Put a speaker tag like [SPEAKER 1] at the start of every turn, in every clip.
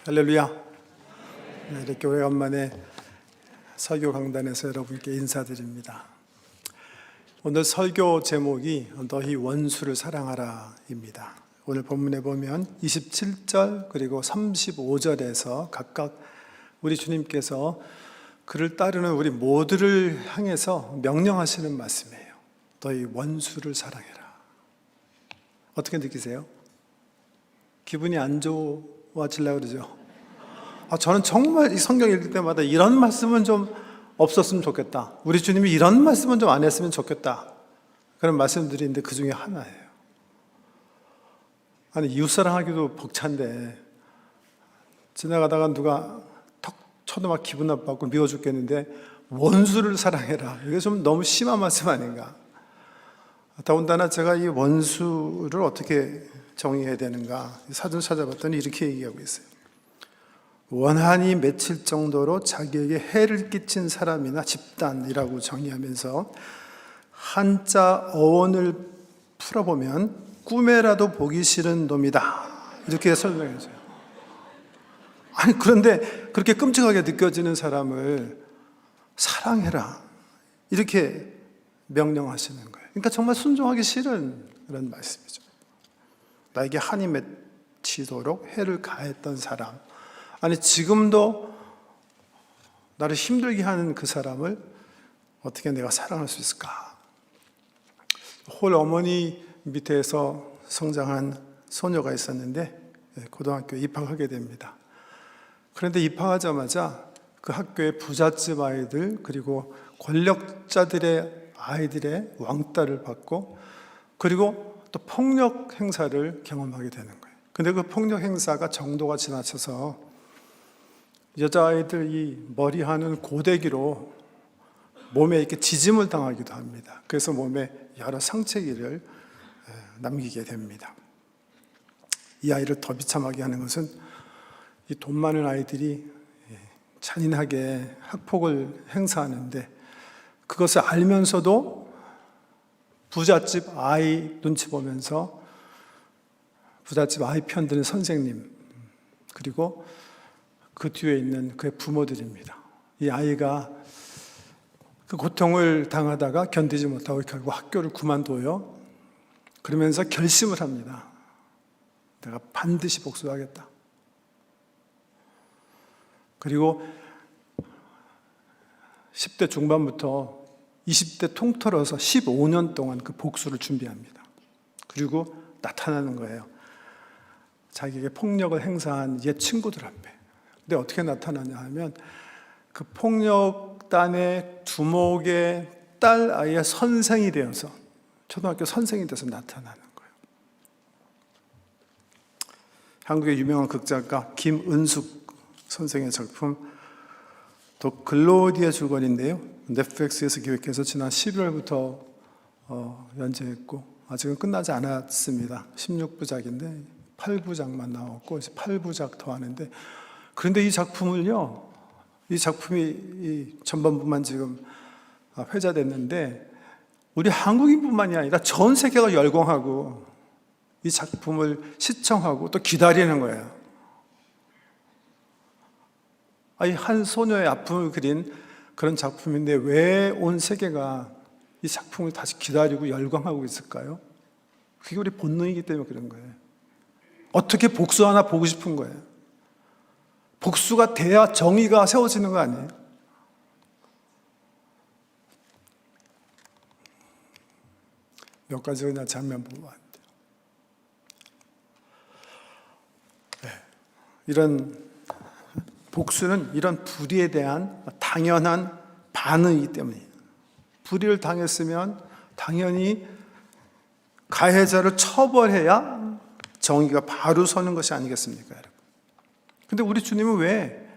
[SPEAKER 1] 할렐루야. 네, 이렇게 오래간만에 설교 강단에서 여러분께 인사드립니다. 오늘 설교 제목이 너희 원수를 사랑하라입니다. 오늘 본문에 보면 27절 그리고 35절에서 각각 우리 주님께서 그를 따르는 우리 모두를 향해서 명령하시는 말씀이에요. 너희 원수를 사랑해라. 어떻게 느끼세요? 기분이 안 좋아지려고 그러죠? 저는 정말 이 성경 읽을 때마다 이런 말씀은 좀 없었으면 좋겠다. 우리 주님이 이런 말씀은 좀 안 했으면 좋겠다. 그런 말씀들이 있는데 그 중에 하나예요. 아니, 이웃사랑하기도 벅찬데 지나가다가 누가 턱 쳐도 막 기분 나빠갖고 미워 죽겠는데 원수를 사랑해라. 이게 좀 너무 심한 말씀 아닌가? 더군다나 제가 이 원수를 어떻게 정의해야 되는가 사전 찾아봤더니 이렇게 얘기하고 있어요. 원한이 맺힐 정도로 자기에게 해를 끼친 사람이나 집단이라고 정의하면서 한자 어원을 풀어보면 꿈에라도 보기 싫은 놈이다, 이렇게 설명해줘요. 아니, 그런데 그렇게 끔찍하게 느껴지는 사람을 사랑해라, 이렇게 명령하시는 거예요. 그러니까 정말 순종하기 싫은 그런 말씀이죠. 나에게 한이 맺히도록 해를 가했던 사람, 아니 지금도 나를 힘들게 하는 그 사람을 어떻게 내가 사랑할 수 있을까? 홀 어머니 밑에서 성장한 소녀가 있었는데 고등학교에 입학하게 됩니다. 그런데 입학하자마자 그 학교의 부잣집 아이들 그리고 권력자들의 아이들의 왕따를 받고 그리고 또 폭력 행사를 경험하게 되는 거예요. 근데 그 폭력 행사가 정도가 지나쳐서 여자아이들 이 머리하는 고데기로 몸에 이렇게 지짐을 당하기도 합니다. 그래서 몸에 여러 상처기를 남기게 됩니다. 이 아이를 더 비참하게 하는 것은 이 돈 많은 아이들이 잔인하게 학폭을 행사하는데 그것을 알면서도 부잣집 아이 눈치 보면서 부잣집 아이 편드는 선생님 그리고 그 뒤에 있는 그의 부모들입니다. 이 아이가 그 고통을 당하다가 견디지 못하고 결국 학교를 그만둬요. 그러면서 결심을 합니다. 내가 반드시 복수하겠다. 그리고 10대 중반부터 20대 통틀어서 15년 동안 그 복수를 준비합니다. 그리고 나타나는 거예요. 자기에게 폭력을 행사한 옛 친구들 앞에. 근데 어떻게 나타나냐 하면 그 폭력단의 두목의 딸 아이의 선생이 되어서 초등학교 선생이 돼서 나타나는 거예요. 한국의 유명한 극작가 김은숙 선생의 작품 더 글로디의 주거리인데요. 넷플릭스에서 기획해서 지난 11월부터 연재했고 아직은 끝나지 않았습니다. 16부작인데 8부작만 나왔고 이제 8부작 더 하는데 그런데 이 작품이 이 전반부만 지금 회자됐는데 우리 한국인뿐만이 아니라 전 세계가 열광하고 이 작품을 시청하고 또 기다리는 거예요. 이 한 소녀의 아픔을 그린 그런 작품인데 왜 온 세계가 이 작품을 다시 기다리고 열광하고 있을까요? 그게 우리 본능이기 때문에 그런 거예요. 어떻게 복수 하나 보고 싶은 거예요. 복수가 돼야 정의가 세워지는 거 아니에요? 몇 가지 그냥 장면 보면 안 돼요. 네. 이런 복수는 이런 불의에 대한 당연한 반응이기 때문이에요. 불의를 당했으면 당연히 가해자를 처벌해야 정의가 바로 서는 것이 아니겠습니까, 여러분? 근데 우리 주님은 왜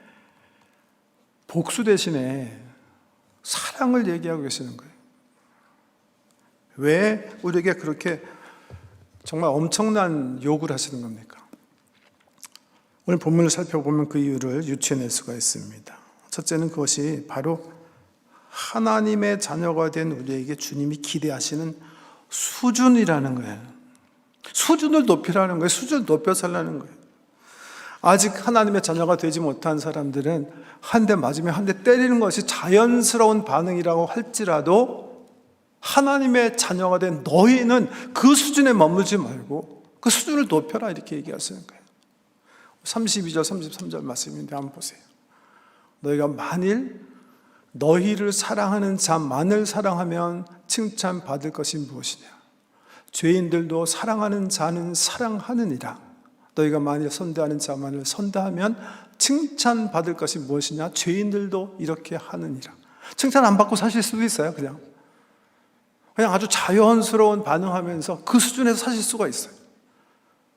[SPEAKER 1] 복수 대신에 사랑을 얘기하고 계시는 거예요? 왜 우리에게 그렇게 정말 엄청난 요구를 하시는 겁니까? 오늘 본문을 살펴보면 그 이유를 유추해낼 수가 있습니다. 첫째는 그것이 바로 하나님의 자녀가 된 우리에게 주님이 기대하시는 수준이라는 거예요. 수준을 높이라는 거예요. 수준을 높여 살라는 거예요. 아직 하나님의 자녀가 되지 못한 사람들은 한 대 맞으면 한 대 때리는 것이 자연스러운 반응이라고 할지라도 하나님의 자녀가 된 너희는 그 수준에 머물지 말고 그 수준을 높여라 이렇게 얘기하시는 거예요. 32절 33절 말씀인데 한번 보세요. 너희가 만일 너희를 사랑하는 자만을 사랑하면 칭찬받을 것이 무엇이냐? 죄인들도 사랑하는 자는 사랑하느니라. 너희가 만일 선대하는 자만을 선대하면 칭찬받을 것이 무엇이냐? 죄인들도 이렇게 하느니라. 칭찬 안 받고 사실 수도 있어요. 그냥 아주 자연스러운 반응하면서 그 수준에서 사실 수가 있어요.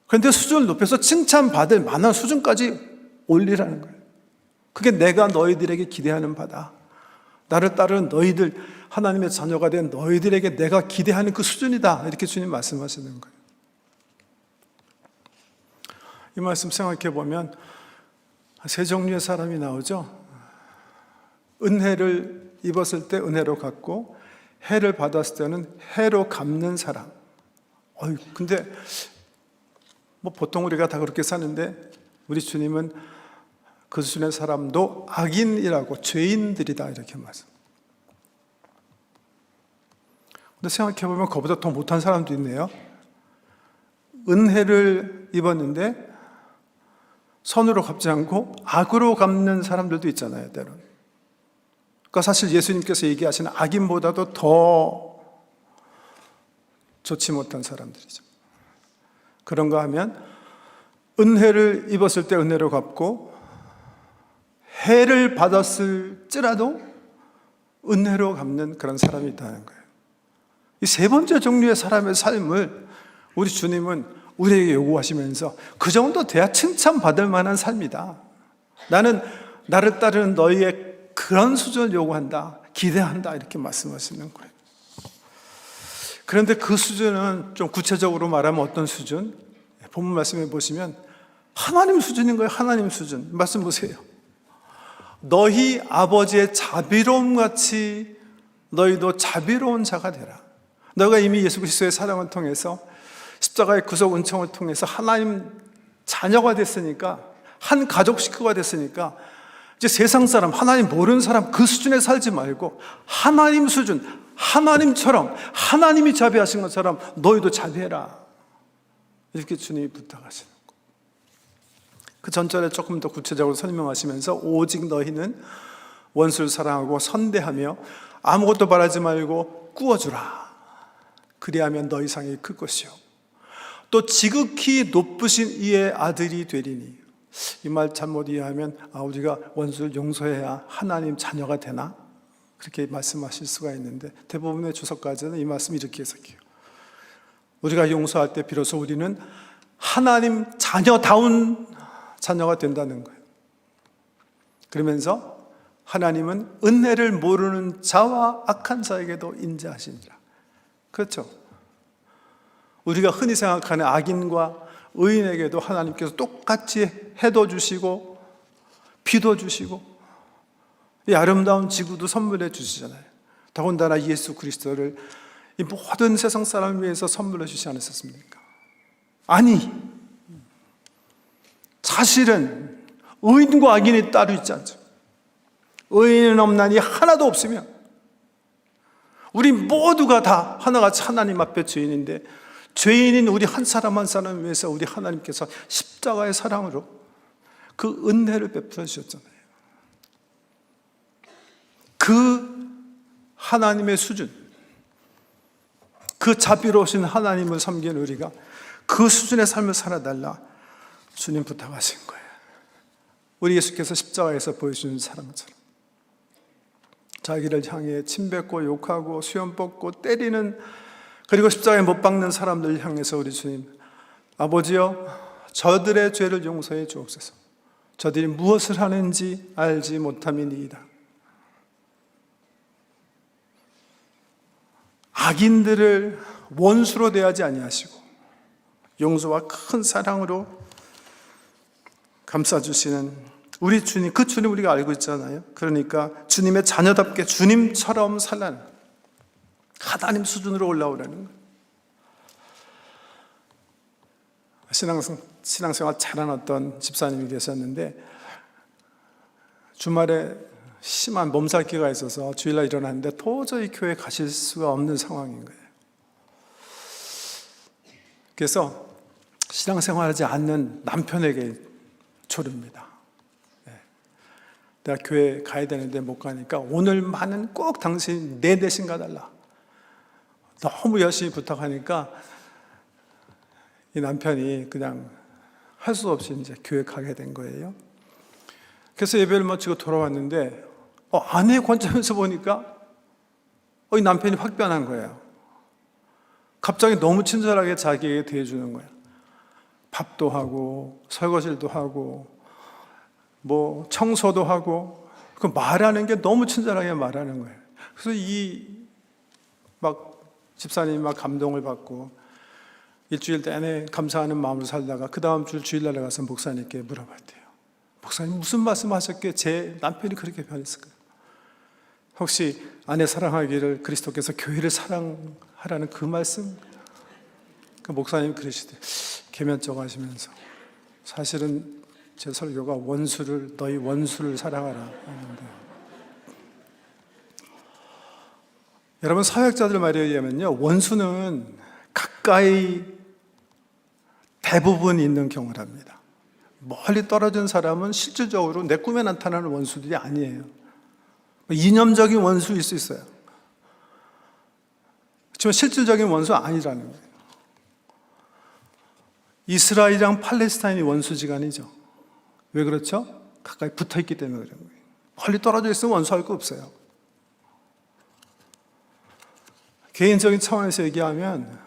[SPEAKER 1] 그런데 수준을 높여서 칭찬받을 만한 수준까지 올리라는 거예요. 그게 내가 너희들에게 기대하는 바다. 나를 따르는 너희들, 하나님의 자녀가 된 너희들에게 내가 기대하는 그 수준이다. 이렇게 주님 말씀하시는 거예요. 이 말씀 생각해 보면 세 종류의 사람이 나오죠. 은혜를 입었을 때 은혜로 갚고 해를 받았을 때는 해로 갚는 사람. 근데 보통 우리가 다 그렇게 사는데 우리 주님은 그 수준의 사람도 악인이라고 죄인들이다 이렇게 말씀. 근데 생각해 보면 그보다 더 못한 사람도 있네요. 은혜를 입었는데 선으로 갚지 않고 악으로 갚는 사람들도 있잖아요, 때론. 그러니까 사실 예수님께서 얘기하시는 악인보다도 더 좋지 못한 사람들이죠. 그런가 하면 은혜를 입었을 때 은혜로 갚고 해를 받았을지라도 은혜로 갚는 그런 사람이 있다는 거예요. 이 세 번째 종류의 사람의 삶을 우리 주님은 우리에게 요구하시면서 그 정도 돼야 칭찬받을 만한 삶이다. 나는 나를 따르는 너희의 그런 수준을 요구한다, 기대한다 이렇게 말씀하시는 거예요. 그런데 그 수준은 좀 구체적으로 말하면 어떤 수준? 본문 말씀에 보시면 하나님 수준인 거예요. 하나님 수준. 말씀 보세요. 너희 아버지의 자비로움 같이 너희도 자비로운 자가 되라. 너희가 이미 예수 그리스도의 사랑을 통해서 십자가의 구속 은총을 통해서 하나님 자녀가 됐으니까, 한 가족 식구가 됐으니까 이제 세상 사람, 하나님 모르는 사람 그 수준에 살지 말고 하나님 수준, 하나님처럼, 하나님이 자비하신 것처럼 너희도 자비해라. 이렇게 주님이 부탁하시는 거예요. 그 전절에 조금 더 구체적으로 설명하시면서 오직 너희는 원수를 사랑하고 선대하며 아무것도 바라지 말고 꾸어주라. 그리하면 너희 상이 클 것이요 또 지극히 높으신 이의 아들이 되리니. 이 말 잘못 이해하면 우리가 원수를 용서해야 하나님 자녀가 되나? 그렇게 말씀하실 수가 있는데 대부분의 주석가들은 이 말씀 이렇게 해석해요. 우리가 용서할 때 비로소 우리는 하나님 자녀다운 자녀가 된다는 거예요. 그러면서 하나님은 은혜를 모르는 자와 악한 자에게도 인자하시니라. 그렇죠? 우리가 흔히 생각하는 악인과 의인에게도 하나님께서 똑같이 해도 주시고 비도 주시고 이 아름다운 지구도 선물해 주시잖아요. 더군다나 예수 그리스도를 이 모든 세상 사람을 위해서 선물해 주시지 않으셨습니까? 아니, 사실은 의인과 악인이 따로 있지 않죠. 의인은 없나니 하나도 없으며 우리 모두가 다 하나같이 하나님 앞에 죄인인데 죄인인 우리 한 사람 한 사람을 위해서 우리 하나님께서 십자가의 사랑으로 그 은혜를 베풀어 주셨잖아요. 그 하나님의 수준, 그 자비로우신 하나님을 섬기는 우리가 그 수준의 삶을 살아달라 주님 부탁하신 거예요. 우리 예수께서 십자가에서 보여주는 사랑처럼 자기를 향해 침뱉고 욕하고 수염 뽑고 때리는, 그리고 십자가에 못 박는 사람들을 향해서 우리 주님, 아버지여 저들의 죄를 용서해 주옵소서. 저들이 무엇을 하는지 알지 못함이니이다. 악인들을 원수로 대하지 아니하시고 용서와 큰 사랑으로 감싸주시는 우리 주님, 그 주님 우리가 알고 있잖아요. 그러니까 주님의 자녀답게 주님처럼 살라는, 하나님 수준으로 올라오라는 거예요. 신앙생 신앙생활 잘한 어떤 집사님이 계셨는데 주말에 심한 몸살기가 있어서 주일날 일어났는데 도저히 교회 가실 수가 없는 상황인 거예요. 그래서 신앙생활하지 않는 남편에게 조릅니다. 내가 교회 가야 되는데 못 가니까 오늘만은 꼭 당신 내 대신 가달라. 너무 열심히 부탁하니까 이 남편이 그냥 할 수 없이 이제 교회 가게 된 거예요. 그래서 예배를 마치고 돌아왔는데 아내의 관점에서 보니까 이 남편이 확 변한 거예요. 갑자기 너무 친절하게 자기에게 대해주는 거예요. 밥도 하고 설거지도 하고 뭐 청소도 하고 그 말하는 게 너무 친절하게 말하는 거예요. 그래서 이 막 집사님이 막 감동을 받고 일주일 내내 감사하는 마음으로 살다가 그 다음 주 주일날에 가서 목사님께 물어봤대요. 목사님 무슨 말씀하셨기에 제 남편이 그렇게 변했을까요? 혹시 아내 사랑하기를 그리스도께서 교회를 사랑하라는 그 말씀? 그 목사님 그러시대. 개면적 하시면서 사실은 제 설교가 너희 원수를 사랑하라 하는데, 여러분 사역자들 말에 의하면요, 원수는 가까이 대부분 있는 경우랍니다. 멀리 떨어진 사람은 실질적으로 내 꿈에 나타나는 원수들이 아니에요. 이념적인 원수일 수 있어요. 그렇지만 실질적인 원수 아니라는 거예요. 이스라엘이랑 팔레스타인이 원수지간이죠. 왜 그렇죠? 가까이 붙어있기 때문에 그런 거예요. 멀리 떨어져 있으면 원수할 거 없어요. 개인적인 차원에서 얘기하면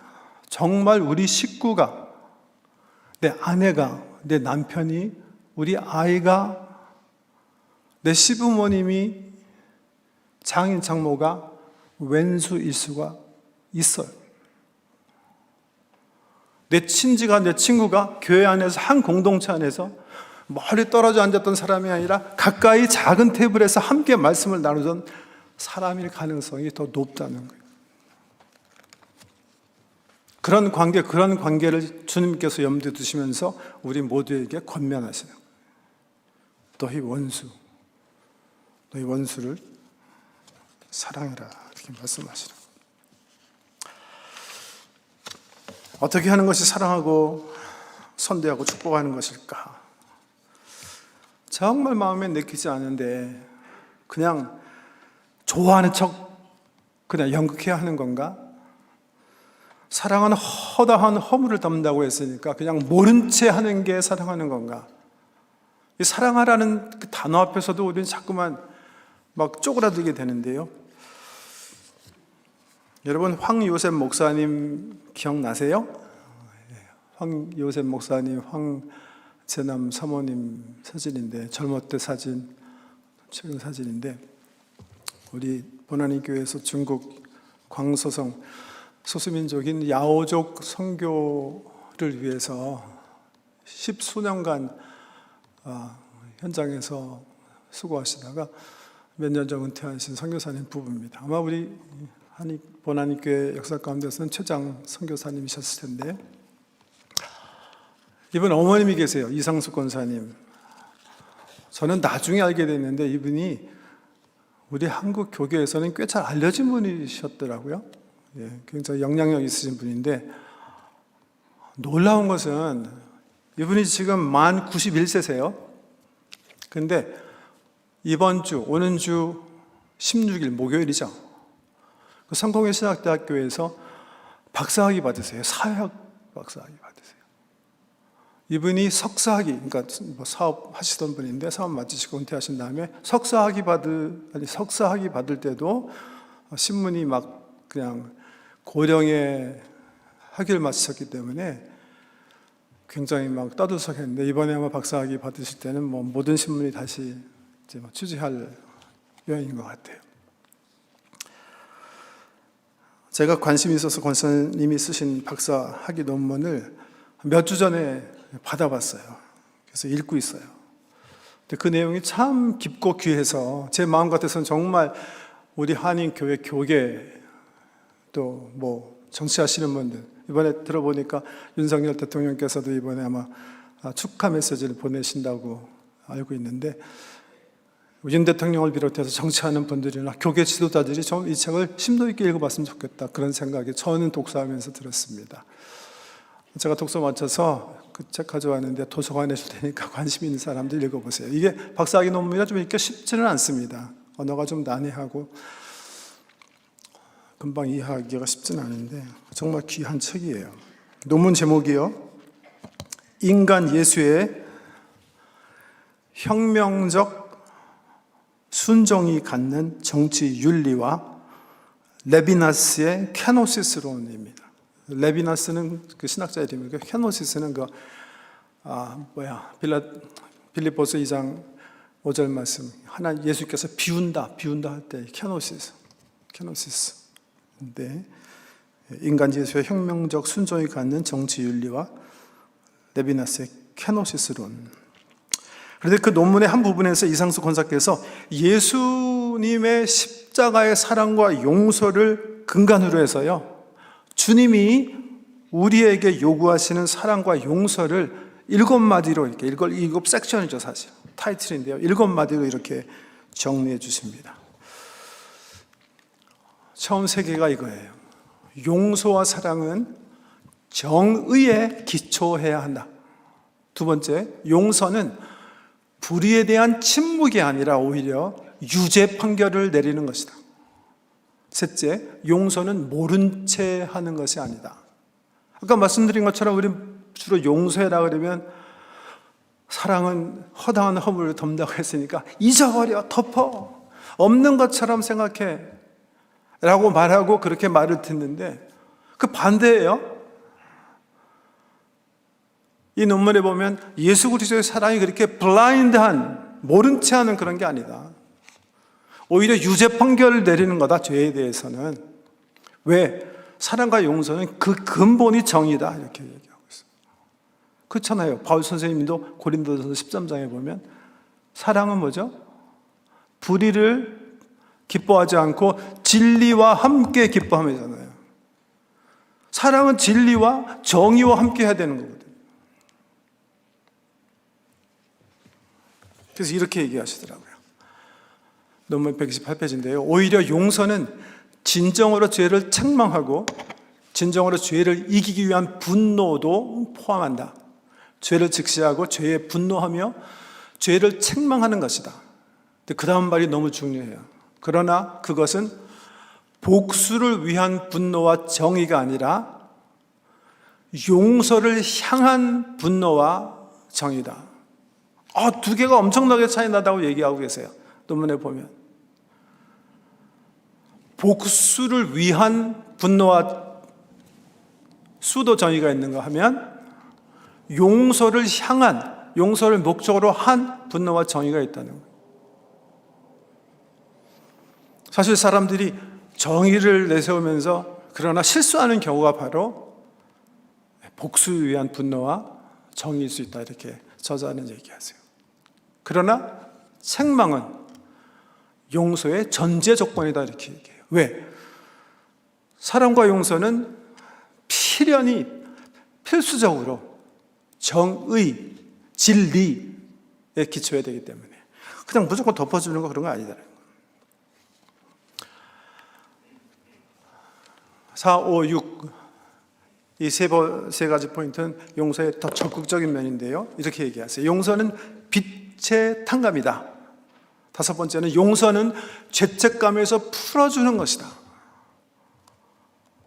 [SPEAKER 1] 정말 우리 식구가, 내 아내가, 내 남편이, 우리 아이가, 내 시부모님이, 장인 장모가 왼수일 수가 있어요. 내 친지가, 내 친구가 교회 안에서 한 공동체 안에서 멀리 떨어져 앉았던 사람이 아니라 가까이 작은 테이블에서 함께 말씀을 나누던 사람일 가능성이 더 높다는 거예요. 그런 관계를 주님께서 염두에 두시면서 우리 모두에게 권면하시는 거예요. 너희 원수를 사랑해라, 이렇게 말씀하시는 거예요. 어떻게 하는 것이 사랑하고 선대하고 축복하는 것일까? 정말 마음에 내키지 않은데 그냥 좋아하는 척 그냥 연극해야 하는 건가? 사랑은 허다한 허물을 담는다고 했으니까 그냥 모른 채 하는 게 사랑하는 건가? 이 사랑하라는 그 단어 앞에서도 우리는 자꾸만 막 쪼그라들게 되는데요. 여러분 황요셉 목사님 기억나세요? 황요셉 목사님, 황재남 사모님 사진인데, 젊을 때 사진, 최근 사진인데, 우리 보나니 교회에서 중국 광서성 소수민족인 야오족 선교를 위해서 10수년간 현장에서 수고하시다가 몇 년 전 은퇴하신 선교사님 부부입니다. 아마 우리 보나니 교회 역사 가운데서는 최장 선교사님이셨을 텐데, 이분 어머님이 계세요. 이상숙 권사님. 저는 나중에 알게 됐는데 이분이 우리 한국 교계에서는 꽤 잘 알려진 분이셨더라고요. 굉장히 영향력 있으신 분인데, 놀라운 것은 이분이 지금 만 91세세요. 근데 오는 주 16일 목요일이죠. 그 성공회 신학대학교에서 박사학위 받으세요. 사회학 박사학위 받으세요. 이분이 석사학위, 그러니까 뭐 사업 하시던 분인데 사업 마치시고 은퇴하신 다음에 석사학위 받을 때도 신문이 막 그냥 고령의 학위를 마치셨기 때문에 굉장히 막 떠들썩했는데, 이번에 아마 박사학위 받으실 때는 뭐 모든 신문이 다시 이제 뭐 취재할 여인인 것 같아요. 제가 관심이 있어서 권사님이 쓰신 박사학위 논문을 몇 주 전에 받아봤어요. 그래서 읽고 있어요. 근데 그 내용이 참 깊고 귀해서 제 마음 같아서는 정말 우리 한인교회 교계, 또 뭐 정치하시는 분들, 이번에 들어보니까 윤석열 대통령께서도 이번에 아마 축하 메시지를 보내신다고 알고 있는데, 윤 대통령을 비롯해서 정치하는 분들이나 교계 지도자들이 좀 이 책을 심도 있게 읽어봤으면 좋겠다, 그런 생각이 저는 독서하면서 들었습니다. 제가 독서 마쳐서 그 책 가져왔는데 도서관에 줄 테니까 관심 있는 사람들 읽어보세요. 이게 박사학위 논문이라 좀 읽기 쉽지는 않습니다. 언어가 좀 난해하고 금방 이해하기가 쉽지는 않은데 정말 귀한 책이에요. 논문 제목이요, 인간 예수의 혁명적 순종이 갖는 정치 윤리와 레비나스의 케노시스론입니다. 레비나스는 그 신학자 이름이고, 케노시스는 빌립보서 2장 5절 말씀, 하나 예수께서 비운다 할 때 케노시스인데, 인간 예수의 혁명적 순종이 갖는 정치 윤리와 레비나스의 케노시스론. 그런데 그 논문의 한 부분에서 이상수 권사께서 예수님의 십자가의 사랑과 용서를 근간으로 해서요, 주님이 우리에게 요구하시는 사랑과 용서를 7마디로 이렇게, 7 섹션이죠, 사실 타이틀인데요, 7마디로 이렇게 정리해 주십니다. 처음 3개가 이거예요. 용서와 사랑은 정의에 기초해야 한다. 두 번째, 용서는 불의에 대한 침묵이 아니라 오히려 유죄 판결을 내리는 것이다. 셋째, 용서는 모른 채 하는 것이 아니다. 아까 말씀드린 것처럼 우리 주로 용서해라 그러면 사랑은 허다한 허물을 덮는다고 했으니까 잊어버려, 덮어, 없는 것처럼 생각해 라고 말하고 그렇게 말을 듣는데, 그 반대예요. 이 논문에 보면 예수 그리스도의 사랑이 그렇게 블라인드한, 모른 채 하는 그런 게 아니다. 오히려 유죄 판결을 내리는 거다, 죄에 대해서는. 왜? 사랑과 용서는 그 근본이 정의다, 이렇게 얘기하고 있어요. 그렇잖아요. 바울 선생님도 고린도전서 13장에 보면 사랑은 뭐죠? 불의를 기뻐하지 않고 진리와 함께 기뻐하잖아요. 사랑은 진리와 정의와 함께 해야 되는 거거든요. 그래서 이렇게 얘기하시더라고요. 논문 128페이지인데요. 오히려 용서는 진정으로 죄를 책망하고 진정으로 죄를 이기기 위한 분노도 포함한다. 죄를 직시하고 죄에 분노하며 죄를 책망하는 것이다. 근데 그 다음 말이 너무 중요해요. 그러나 그것은 복수를 위한 분노와 정의가 아니라 용서를 향한 분노와 정의다. 두 개가 엄청나게 차이 나다고 얘기하고 계세요. 논문에 보면 복수를 위한 분노와 수도 정의가 있는가 하면 용서를 향한, 용서를 목적으로 한 분노와 정의가 있다는 거예요. 사실 사람들이 정의를 내세우면서 그러나 실수하는 경우가 바로 복수를 위한 분노와 정의일 수 있다, 이렇게 저자는 얘기하세요. 그러나 책망은 용서의 전제 조건이다, 이렇게 얘기해요. 왜? 사랑과 용서는 필연히 필수적으로 정의, 진리에 기초해야 되기 때문에 그냥 무조건 덮어주는 거 그런 거 아니잖아요. 4, 5, 6 이 세 가지 포인트는 용서의 더 적극적인 면인데요. 이렇게 얘기하세요. 용서는 빛의 탕감이다. 5번째는 용서는 죄책감에서 풀어주는 것이다.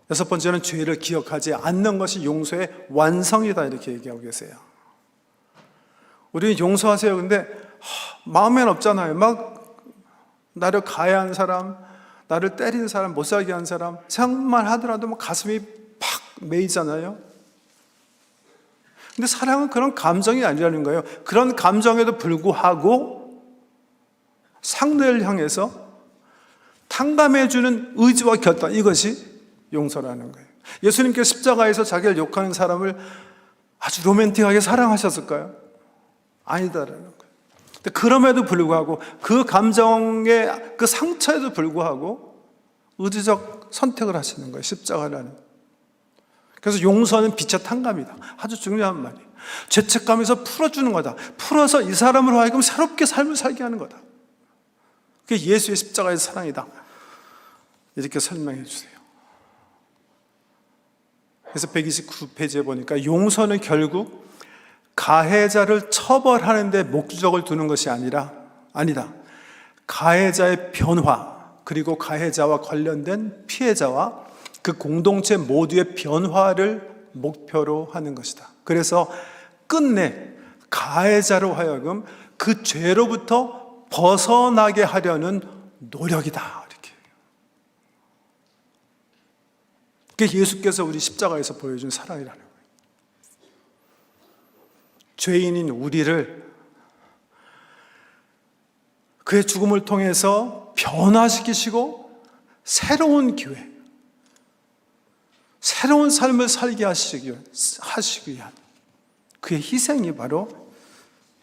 [SPEAKER 1] 6번째는 죄를 기억하지 않는 것이 용서의 완성이다, 이렇게 얘기하고 계세요. 우리는 용서하세요. 근데 마음엔 없잖아요. 막 나를 가해한 사람, 나를 때린 사람, 못 살게 한 사람 생각만 하더라도 막 가슴이 팍 메이잖아요. 근데 사랑은 그런 감정이 아니라는 거예요. 그런 감정에도 불구하고 상대를 향해서 탕감해주는 의지와 결단, 이것이 용서라는 거예요. 예수님께서 십자가에서 자기를 욕하는 사람을 아주 로맨틱하게 사랑하셨을까요? 아니다라는 거예요. 근데 그럼에도 불구하고 그 감정의 그 상처에도 불구하고 의지적 선택을 하시는 거예요. 십자가라는. 그래서 용서는 빛의 탕감이다. 아주 중요한 말이에요. 죄책감에서 풀어주는 거다. 풀어서 이 사람으로 하여금 새롭게 삶을 살게 하는 거다. 그게 예수의 십자가의 사랑이다. 이렇게 설명해 주세요. 그래서 129페이지에 보니까 용서는 결국 가해자를 처벌하는 데 목적을 두는 것이 아니다. 가해자의 변화, 그리고 가해자와 관련된 피해자와 그 공동체 모두의 변화를 목표로 하는 것이다. 그래서 끝내 가해자로 하여금 그 죄로부터 벗어나게 하려는 노력이다. 이렇게. 그게 예수께서 우리 십자가에서 보여준 사랑이라는 거예요. 죄인인 우리를 그의 죽음을 통해서 변화시키시고 새로운 기회, 새로운 삶을 살게 하시기 위한 그의 희생이 바로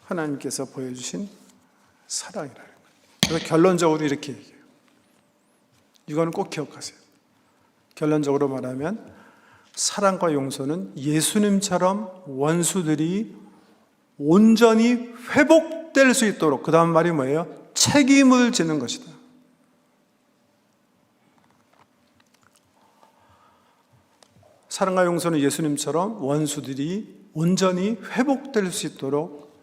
[SPEAKER 1] 하나님께서 보여주신 사랑이라는 거예요. 그래서 결론적으로 이렇게 얘기해요. 이거는 꼭 기억하세요. 결론적으로 말하면 사랑과 용서는 예수님처럼 원수들이 온전히 회복될 수 있도록, 그 다음 말이 뭐예요? 책임을 지는 것이다. 사랑과 용서는 예수님처럼 원수들이 온전히 회복될 수 있도록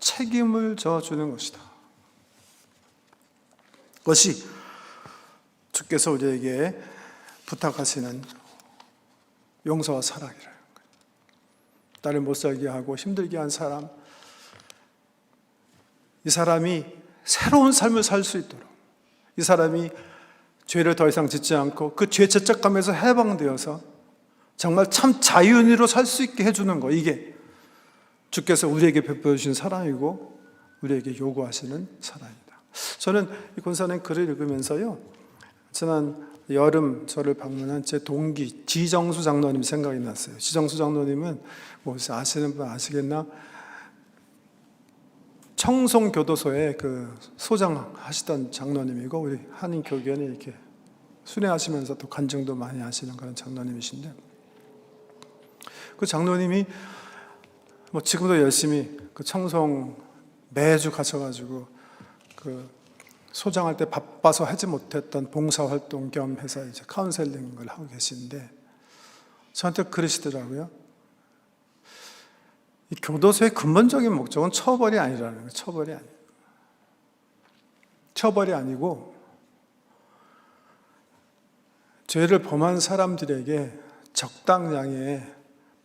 [SPEAKER 1] 책임을 져주는 것이다. 그것이 주께서 우리에게 부탁하시는 용서와 사랑이라는 거예요. 나를 못 살게 하고 힘들게 한 사람, 이 사람이 새로운 삶을 살 수 있도록, 이 사람이 죄를 더 이상 짓지 않고 그 죄 죄책감에서 해방되어서 정말 참 자유인으로 살 수 있게 해주는 거, 이게 주께서 우리에게 베풀어 주신 사랑이고 우리에게 요구하시는 사랑이다. 저는 이 권사님 글을 읽으면서요, 지난 여름 저를 방문한 제 동기 지정수 장로님 생각이 났어요. 지정수 장로님은 뭐 아시는 분 아시겠나? 청송교도소에 그 소장 하시던 장로님이고, 우리 한인교견에 이렇게 순회하시면서 또 간증도 많이 하시는 그런 장로님이신데, 그 장로님이 뭐 지금도 열심히 그 청송 매주 가셔가지고 그 소장할 때 바빠서 하지 못했던 봉사활동 겸 해서 이제 카운셀링을 하고 계신데, 저한테 그러시더라고요. 이 교도소의 근본적인 목적은 처벌이 아니라는 거예요. 처벌이 아니고 죄를 범한 사람들에게 적당량의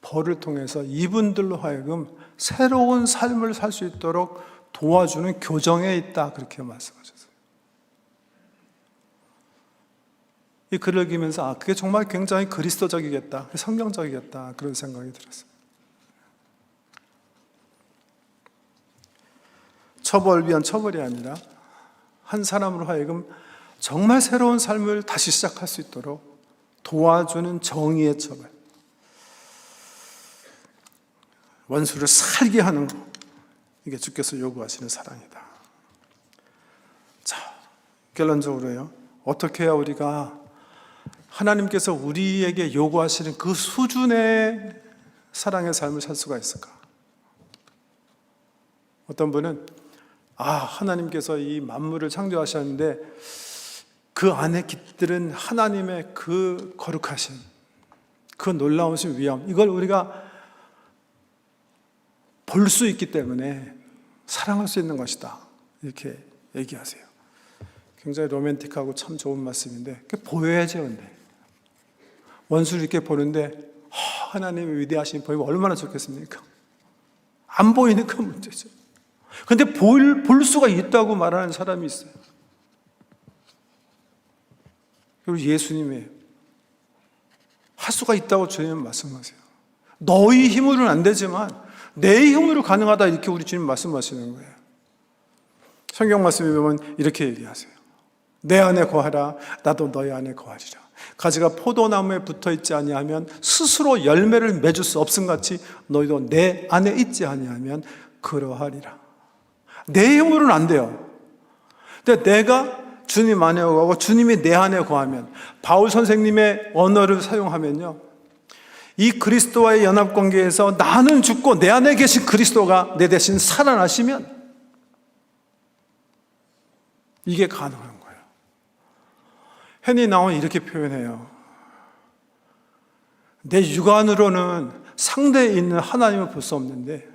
[SPEAKER 1] 벌을 통해서 이분들로 하여금 새로운 삶을 살 수 있도록 도와주는 교정에 있다, 그렇게 말씀하셨어요. 이 글을 읽으면서 그게 정말 굉장히 그리스도적이겠다, 성경적이겠다, 그런 생각이 들었어요. 처벌을 위한 처벌이 아니라 한 사람으로 하여금 정말 새로운 삶을 다시 시작할 수 있도록 도와주는 정의의 처벌, 원수를 살게 하는 것, 이게 주께서 요구하시는 사랑이다. 자, 결론적으로요, 어떻게 해야 우리가 하나님께서 우리에게 요구하시는 그 수준의 사랑의 삶을 살 수가 있을까? 어떤 분은 하나님께서 이 만물을 창조하셨는데 그 안에 깃들은 하나님의 그 거룩하신, 그 놀라우신 위엄, 이걸 우리가 볼 수 있기 때문에 사랑할 수 있는 것이다, 이렇게 얘기하세요. 굉장히 로맨틱하고 참 좋은 말씀인데, 그게 보여야죠. 근데 원수를 이렇게 보는데 하나님의 위대하신 보이면 얼마나 좋겠습니까? 안 보이니까 문제죠. 근데 볼 수가 있다고 말하는 사람이 있어요. 그리고 예수님이 할 수가 있다고 주님 말씀하세요. 너희 힘으로는 안 되지만 내 힘으로 가능하다, 이렇게 우리 주님 말씀하시는 거예요. 성경 말씀에 보면 이렇게 얘기하세요. 내 안에 거하라, 나도 너희 안에 거하리라. 가지가 포도나무에 붙어 있지 아니하면 스스로 열매를 맺을 수 없음같이 너희도 내 안에 있지 아니하면 그러하리라. 내 힘으로는 안 돼요. 근데 내가 주님 안에 거하고 주님이 내 안에 거하면, 바울 선생님의 언어를 사용하면요, 이 그리스도와의 연합관계에서 나는 죽고 내 안에 계신 그리스도가 내 대신 살아나시면 이게 가능한 거예요. 헨리 나온 이렇게 표현해요. 내 육안으로는 상대에 있는 하나님을 볼 수 없는데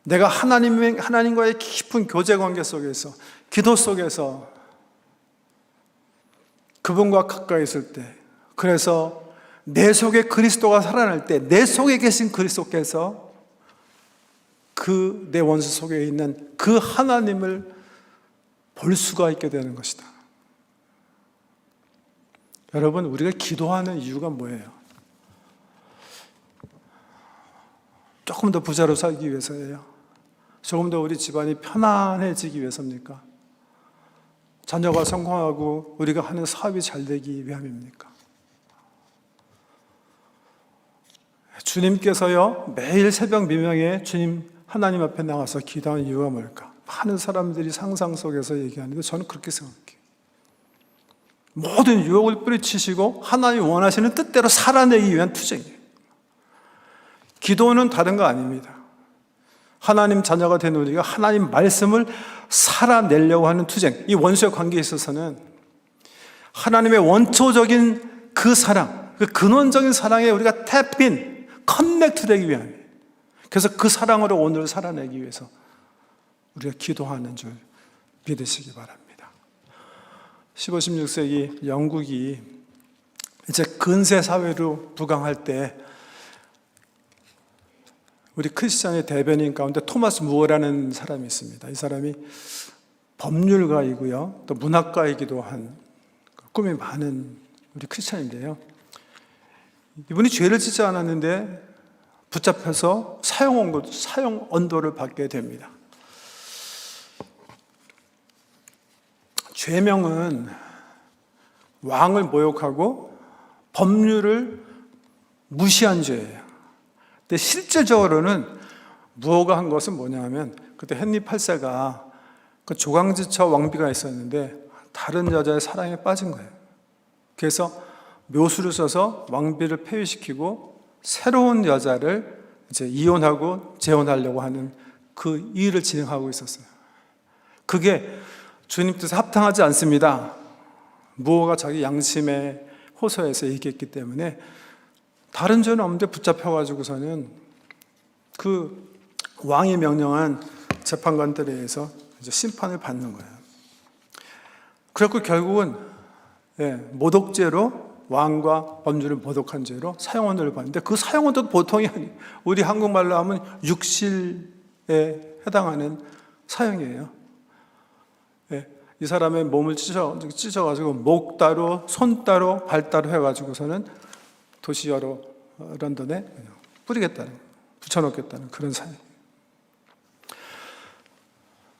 [SPEAKER 1] 내가 하나님과의 깊은 교제 관계 속에서, 기도 속에서 그분과 가까이 있을 때, 그래서 내 속에 그리스도가 살아날 때 내 속에 계신 그리스도께서 그 내 원수 속에 있는 그 하나님을 볼 수가 있게 되는 것이다. 여러분, 우리가 기도하는 이유가 뭐예요? 조금 더 부자로 살기 위해서예요? 조금 더 우리 집안이 편안해지기 위해서입니까? 자녀가 성공하고 우리가 하는 사업이 잘 되기 위함입니까? 주님께서요, 매일 새벽 미명에 주님 하나님 앞에 나와서 기도하는 이유가 뭘까? 많은 사람들이 상상 속에서 얘기하는데 저는 그렇게 생각해요. 모든 유혹을 뿌리치시고 하나님이 원하시는 뜻대로 살아내기 위한 투쟁이에요. 기도는 다른 거 아닙니다. 하나님 자녀가 된 우리가 하나님 말씀을 살아내려고 하는 투쟁. 이 원수의 관계에 있어서는 하나님의 원초적인 그 사랑, 그 근원적인 사랑에 우리가 탭인, 커넥트 되기 위함이에요. 그래서 그 사랑으로 오늘을 살아내기 위해서 우리가 기도하는 줄 믿으시기 바랍니다. 15, 16세기 영국이 이제 근세 사회로 부강할 때 우리 크리스찬의 대변인 가운데 토마스 무어라는 사람이 있습니다. 이 사람이 법률가이고요, 또 문학가이기도 한 꿈이 많은 우리 크리스찬인데요. 이분이 죄를 짓지 않았는데 붙잡혀서 사형 언도를 받게 됩니다. 죄명은 왕을 모욕하고 법률을 무시한 죄예요. 근데 실질적으로는 무어가 한 것은 뭐냐 하면, 그때 헨리 8세가 그 조강지처 왕비가 있었는데 다른 여자의 사랑에 빠진 거예요. 그래서 묘수를 써서 왕비를 폐위시키고 새로운 여자를 이제 이혼하고 재혼하려고 하는 그 일을 진행하고 있었어요. 그게 주님 뜻에 합당하지 않습니다. 무어가 자기 양심에 호소해서 얘기했기 때문에 다른 죄는 없는데 붙잡혀가지고서는 그 왕이 명령한 재판관들에 의해서 이제 심판을 받는 거예요. 그래서 결국은 모독죄로, 왕과 법률을 모독한 죄로 사형원을 받는데, 그 사형원도 보통이 아니에요. 우리 한국말로 하면 육실에 해당하는 사형이에요. 이 사람의 몸을 찢어가지고 목 따로, 손 따로, 발 따로 해가지고서는 도시 여러 런던에 뿌리겠다는, 붙여놓겠다는 그런 사형.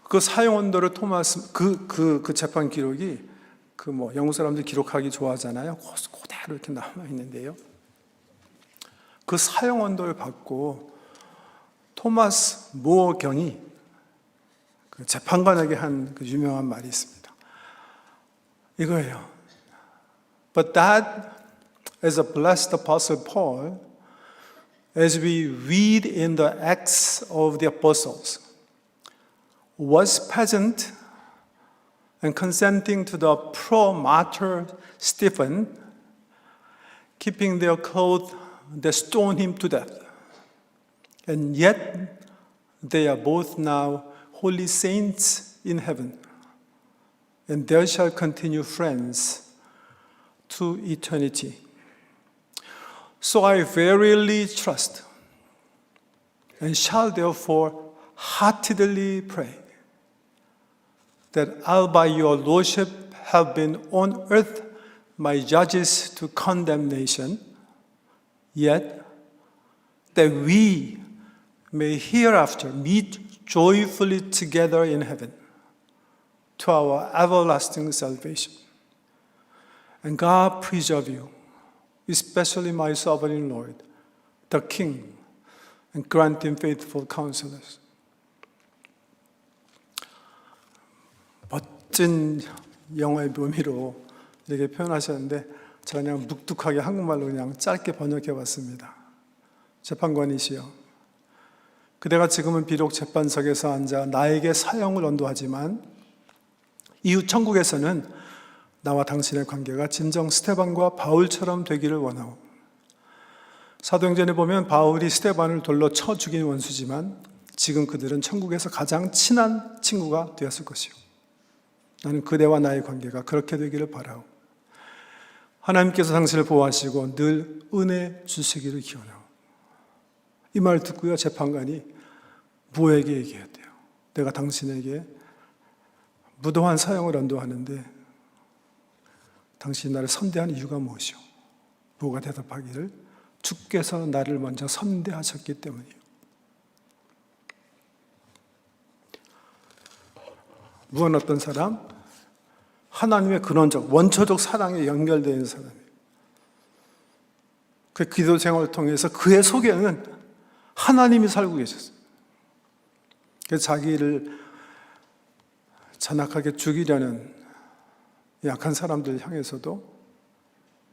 [SPEAKER 1] 그 사형 언도를 토마스, 그 재판 기록이 영국 사람들 기록하기 좋아하잖아요. 그대로 이렇게 남아 있는데요. 그 사형 언도를 받고 토마스 무어 경이 그 재판관에게 한 그 유명한 말이 있습니다. 이거예요. But that, as a blessed apostle Paul, as we read in the Acts of the Apostles, was present and consenting to the pro-martyr Stephen, keeping their clothes that stoned him to death. And yet they are both now holy saints in heaven, and there shall continue friends to eternity. So I verily trust, and shall therefore heartily pray, that I by your lordship have been on earth my judges to condemnation, yet that we may hereafter meet joyfully together in heaven to our everlasting salvation. And God preserve you, especially my sovereign Lord, the King, and grant him faithful counselors. 멋진 영어의 묘미로 이렇게 표현하셨는데 제가 그냥 묵뚝하게 한국말로 그냥 짧게 번역해 봤습니다. 재판관이시여, 그대가 지금은 비록 재판석에서 앉아 나에게 사형을 언도하지만 이후 천국에서는 나와 당신의 관계가 진정 스데반과 바울처럼 되기를 원하오. 사도행전에 보면 바울이 스데반을 돌로 쳐 죽인 원수지만 지금 그들은 천국에서 가장 친한 친구가 되었을 것이오. 나는 그대와 나의 관계가 그렇게 되기를 바라오. 하나님께서 당신을 보호하시고 늘 은혜 주시기를 기원하오. 이 말 듣고요, 재판관이 부하에게 얘기했대요. 내가 당신에게 무도한 사형을 언도하는데 당신이 나를 선대한 이유가 무엇이오? 부하가 대답하기를 주께서 나를 먼저 선대하셨기 때문이요. 무한 어떤 사람? 하나님의 근원적, 원초적 사랑에 연결되어 있는 사람이에요. 그 기도 생활을 통해서 그의 속에는 하나님이 살고 계셨어요. 그래서 자기를 잔악하게 죽이려는 약한 사람들 향해서도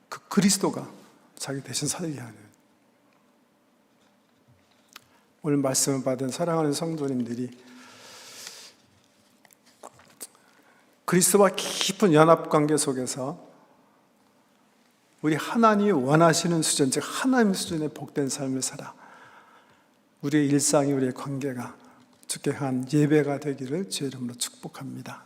[SPEAKER 1] 그 그리스도가 자기 대신 살게 하는, 오늘 말씀을 받은 사랑하는 성도님들이 그리스도와 깊은 연합관계 속에서 우리 하나님이 원하시는 수준, 즉 하나님 수준의 복된 삶을 살아 우리의 일상이, 우리의 관계가 주께 한 예배가 되기를 주의 이름으로 축복합니다.